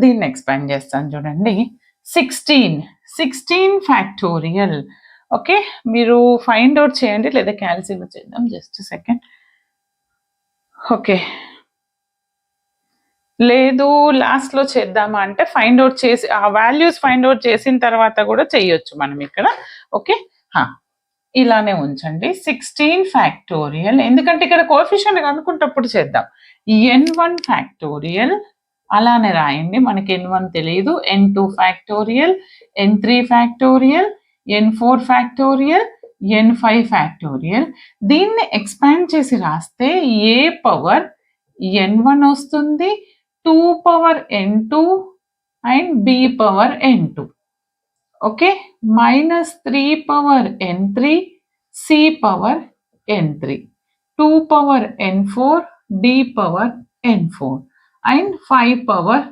దీన్ని ఎక్స్పాండ్ చేస్తాను చూడండి. 16 ఫ్యాక్టోరియల్. ఓకే, మీరు ఫైండ్ అవుట్ చేయండి లేదా క్యాల్సియం చేద్దాం. Just second. ఓకే, లేదు లాస్ట్లో చేద్దామా అంటే ఫైండ్ అవుట్ చేసి ఆ వాల్యూస్ ఫైండ్ అవుట్ చేసిన తర్వాత కూడా చేయొచ్చు మనం ఇక్కడ. ఓకే, ఇలానే ఉంచండి 16 ఫ్యాక్టోరియల్. ఎందుకంటే ఇక్కడ కోఎఫిషియంట్ కనుక్కుంటప్పుడు చేద్దాం. n1 ఫ్యాక్టోరియల్ అలానే రాయండి, మనకి n1 తెలియదు. n2 factorial, n3 factorial, n4 factorial, n5 factorial. దీన్ని ఎక్స్పాండ్ చేసి రాస్తే a పవర్ n1 వస్తుంది, 2 power n2 and b power n2. Okay, -3 power n3, c power n3, 2 power n4, d power n4 and 5 power